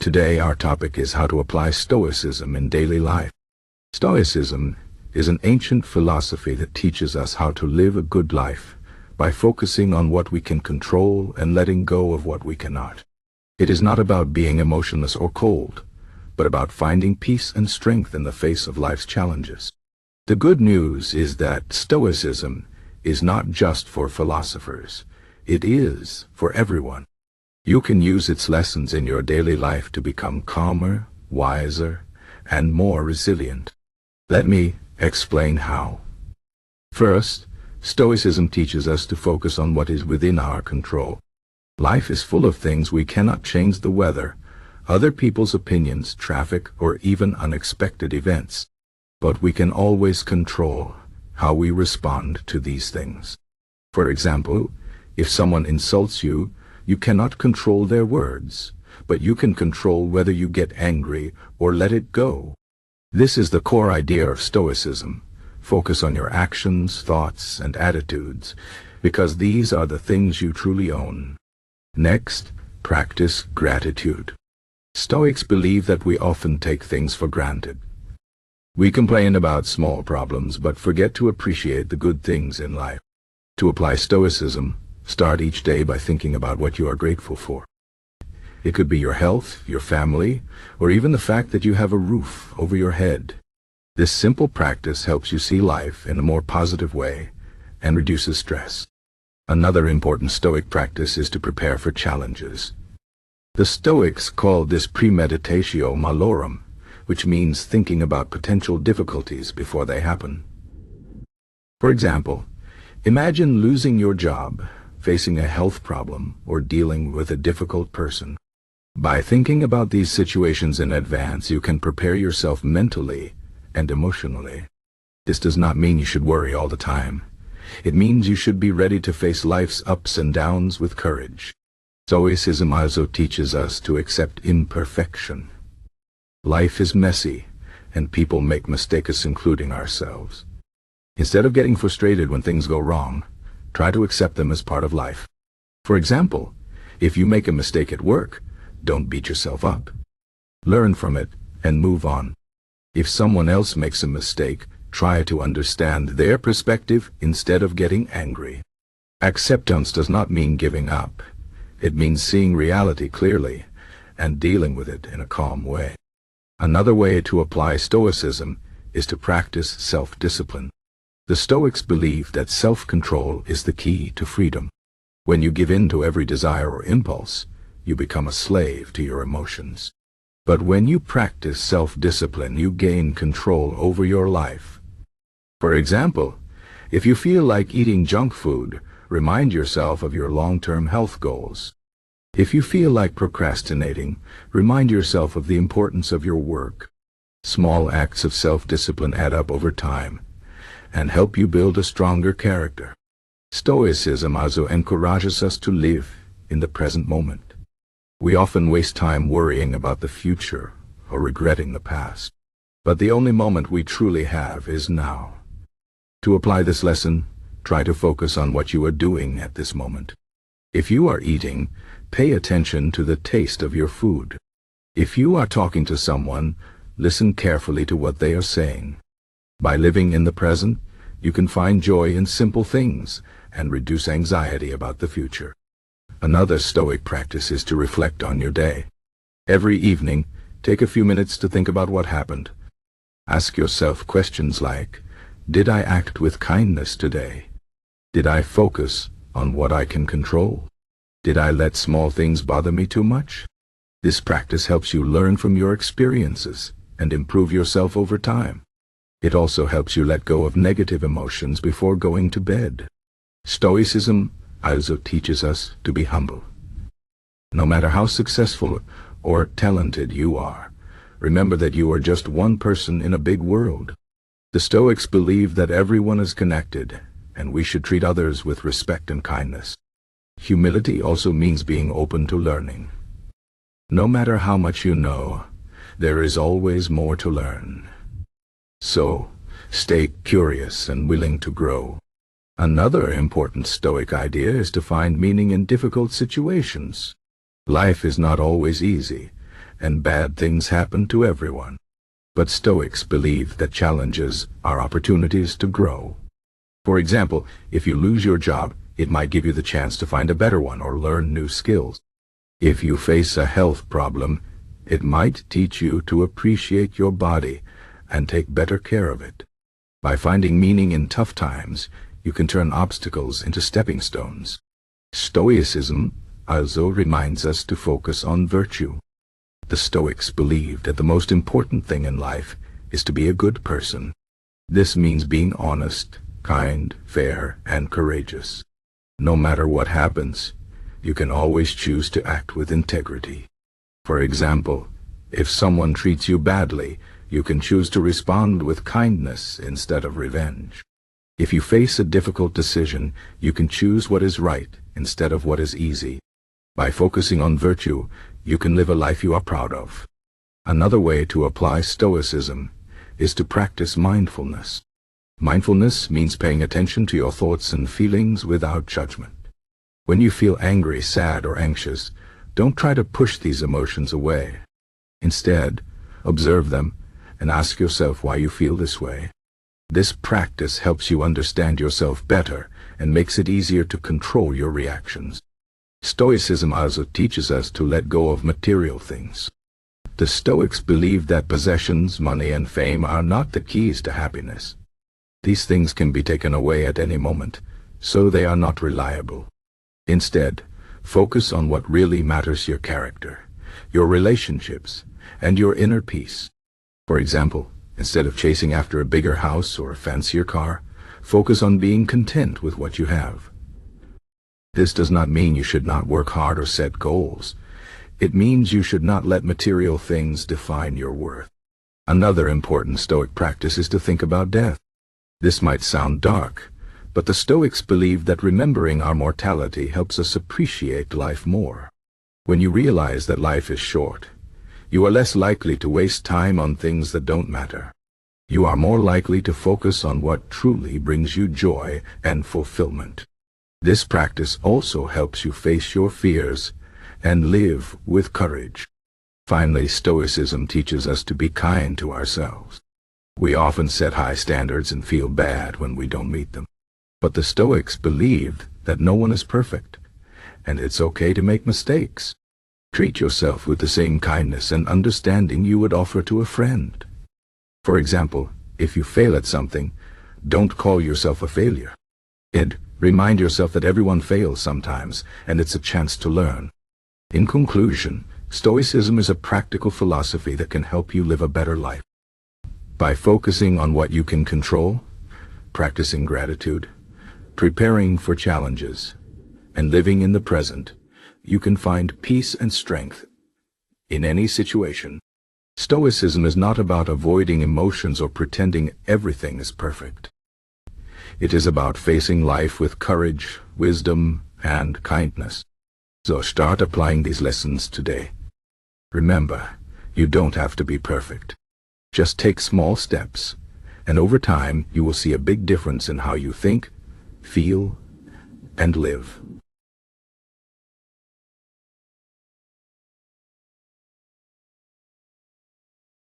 Today our topic is how to apply Stoicism in daily life. Stoicism is an ancient philosophy that teaches us how to live a good life by focusing on what we can control and letting go of what we cannot. It is not about being emotionless or cold, but about finding peace and strength in the face of life's challenges. The good news is that Stoicism is not just for philosophers. It is for everyone. You can use its lessons in your daily life to become calmer, wiser, and more resilient. Let me explain how. First, Stoicism teaches us to focus on what is within our control. Life is full of things we cannot change: the weather, other people's opinions, traffic, or even unexpected events. But we can always control how we respond to these things. For example, if someone insults you, you cannot control their words, but you can control whether you get angry or let it go. This is the core idea of Stoicism. Focus on your actions, thoughts, and attitudes, because these are the things you truly own. Next, practice gratitude. Stoics believe that we often take things for granted. We complain about small problems, but forget to appreciate the good things in life. To apply Stoicism, start each day by thinking about what you are grateful for. It could be your health, your family, or even the fact that you have a roof over your head. This simple practice helps you see life in a more positive way and reduces stress. Another important Stoic practice is to prepare for challenges. The Stoics call this premeditatio malorum, which means thinking about potential difficulties before they happen. For example, imagine losing your job, facing a health problem, or dealing with a difficult person. By thinking about these situations in advance, you can prepare yourself mentally and emotionally. This does not mean you should worry all the time. It means you should be ready to face life's ups and downs with courage. Stoicism also teaches us to accept imperfection. Life is messy, and people make mistakes, including ourselves. Instead of getting frustrated when things go wrong, try to accept them as part of life. For example, if you make a mistake at work, don't beat yourself up. Learn from it and move on. If someone else makes a mistake, try to understand their perspective instead of getting angry. Acceptance does not mean giving up. It means seeing reality clearly and dealing with it in a calm way. Another way to apply Stoicism is to practice self-discipline. The Stoics believe that self-control is the key to freedom. When you give in to every desire or impulse, you become a slave to your emotions. But when you practice self-discipline, you gain control over your life. For example, if you feel like eating junk food, remind yourself of your long-term health goals. If you feel like procrastinating, remind yourself of the importance of your work. Small acts of self-discipline add up over time and help you build a stronger character. Stoicism also encourages us to live in the present moment. We often waste time worrying about the future or regretting the past. But the only moment we truly have is now. To apply this lesson, try to focus on what you are doing at this moment. If you are eating, pay attention to the taste of your food. If you are talking to someone, listen carefully to what they are saying. By living in the present, you can find joy in simple things and reduce anxiety about the future. Another Stoic practice is to reflect on your day. Every evening, take a few minutes to think about what happened. Ask yourself questions like, did I act with kindness today? Did I focus on what I can control? Did I let small things bother me too much? This practice helps you learn from your experiences and improve yourself over time. It also helps you let go of negative emotions before going to bed. Stoicism also teaches us to be humble. No matter how successful or talented you are, remember that you are just one person in a big world. The Stoics believe that everyone is connected, and we should treat others with respect and kindness. Humility also means being open to learning. No matter how much you know, there is always more to learn. So, stay curious and willing to grow. Another important Stoic idea is to find meaning in difficult situations. Life is not always easy, and bad things happen to everyone. But Stoics believe that challenges are opportunities to grow. For example, if you lose your job, it might give you the chance to find a better one or learn new skills. If you face a health problem, it might teach you to appreciate your body and take better care of it. By finding meaning in tough times, you can turn obstacles into stepping stones. Stoicism also reminds us to focus on virtue. The Stoics believed that the most important thing in life is to be a good person. This means being honest, kind, fair, and courageous. No matter what happens, you can always choose to act with integrity. For example, if someone treats you badly, you can choose to respond with kindness instead of revenge. If you face a difficult decision, you can choose what is right instead of what is easy. By focusing on virtue, you can live a life you are proud of. Another way to apply Stoicism is to practice mindfulness. Mindfulness means paying attention to your thoughts and feelings without judgment. When you feel angry, sad, or anxious, don't try to push these emotions away. Instead, observe them and ask yourself why you feel this way. This practice helps you understand yourself better and makes it easier to control your reactions. Stoicism also teaches us to let go of material things. The Stoics believe that possessions, money, and fame are not the keys to happiness. These things can be taken away at any moment, so they are not reliable. Instead, focus on what really matters: your character, your relationships, and your inner peace. For example, instead of chasing after a bigger house or a fancier car, focus on being content with what you have. This does not mean you should not work hard or set goals. It means you should not let material things define your worth. Another important Stoic practice is to think about death. This might sound dark, but the Stoics believe that remembering our mortality helps us appreciate life more. When you realize that life is short, you are less likely to waste time on things that don't matter. You are more likely to focus on what truly brings you joy and fulfillment. This practice also helps you face your fears and live with courage. Finally, Stoicism teaches us to be kind to ourselves. We often set high standards and feel bad when we don't meet them. But the Stoics believed that no one is perfect, and it's okay to make mistakes. Treat yourself with the same kindness and understanding you would offer to a friend. For example, if you fail at something, don't call yourself a failure. Remind yourself that everyone fails sometimes, and it's a chance to learn. In conclusion, Stoicism is a practical philosophy that can help you live a better life. By focusing on what you can control, practicing gratitude, preparing for challenges, and living in the present, you can find peace and strength in any situation. Stoicism is not about avoiding emotions or pretending everything is perfect. It is about facing life with courage, wisdom, and kindness. So start applying these lessons today. Remember, you don't have to be perfect. Just take small steps, and over time you will see a big difference in how you think, feel, and live.